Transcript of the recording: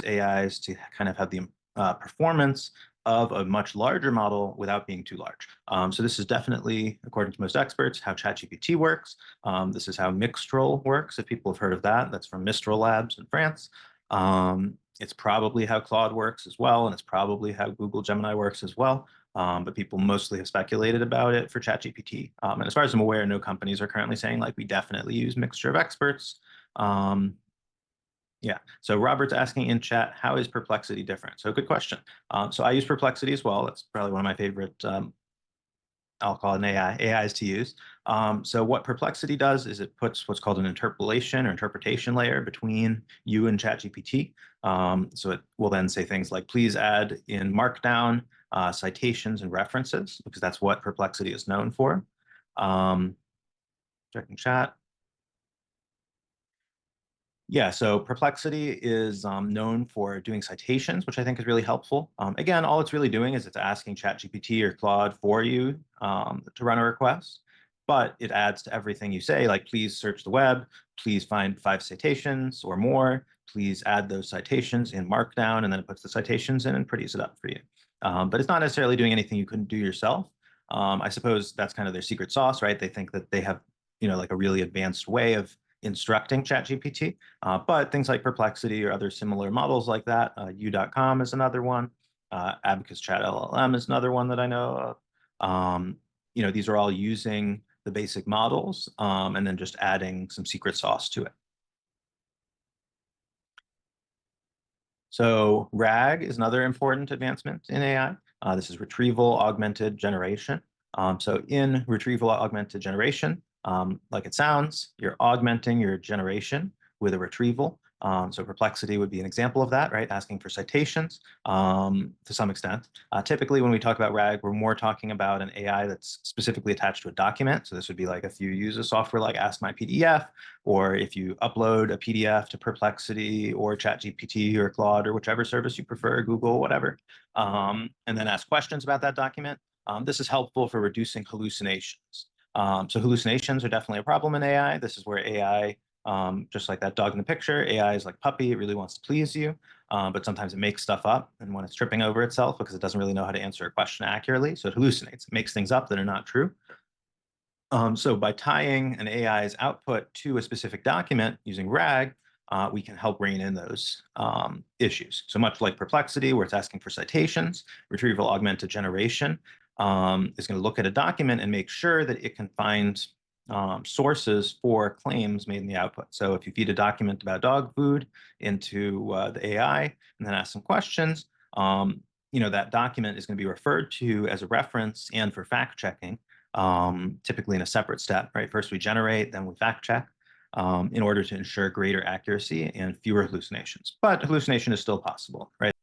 these AIs to kind of have the performance of a much larger model without being too large. So this is definitely, according to most experts, how ChatGPT works. This is how Mistral works, if people have heard of that. That's from Mistral Labs in France. It's probably how Claude works as well, and it's probably how Google Gemini works as well. But people mostly have speculated about it for ChatGPT. And as far as I'm aware, no companies are currently saying, like, we definitely use mixture of experts. Yeah, so Robert's asking in chat, how is Perplexity different? So good question. So I use Perplexity as well. That's probably one of my favorite, I'll call it an AIs to use. So what Perplexity does is it puts what's called an interpolation or interpretation layer between you and ChatGPT. So it will then say things like, please add in Markdown citations and references, because that's what Perplexity is known for. Checking chat. Yeah, so Perplexity is known for doing citations, which I think is really helpful. Again, all it's really doing is it's asking ChatGPT or Claude for you to run a request, but it adds to everything you say, like, please search the web, please find 5 citations or more, please add those citations in Markdown, and then it puts the citations in and pretties it up for you. But it's not necessarily doing anything you couldn't do yourself. I suppose that's kind of their secret sauce, right? They think that they have, like a really advanced way of instructing ChatGPT. But things like Perplexity or other similar models like that, U.com is another one. Abacus Chat LLM is another one that I know of. These are all using the basic models and then just adding some secret sauce to it. So RAG is another important advancement in AI. This is Retrieval-Augmented Generation. So in Retrieval-Augmented Generation, like it sounds, you're augmenting your generation with a retrieval. So Perplexity would be an example of that, right? Asking for citations to some extent. Typically, when we talk about RAG, we're more talking about an AI that's specifically attached to a document. So this would be like if you use a software like Ask My PDF, or if you upload a PDF to Perplexity or ChatGPT or Claude or whichever service you prefer, Google, whatever, and then ask questions about that document. This is helpful for reducing hallucinations. So hallucinations are definitely a problem in AI. This is where AI, just like that dog in the picture, AI is like puppy. It really wants to please you, but sometimes it makes stuff up. And when it's tripping over itself because it doesn't really know how to answer a question accurately, so it hallucinates. It makes things up that are not true. So by tying an AI's output to a specific document using RAG, we can help rein in those issues. So much like Perplexity, where it's asking for citations, Retrieval-Augmented Generation is going to look at a document and make sure that it can find sources for claims made in the output. So if you feed a document about dog food into the AI and then ask some questions, that document is going to be referred to as a reference and for fact checking, typically in a separate step, right? First we generate, then we fact check in order to ensure greater accuracy and fewer hallucinations. But hallucination is still possible, right?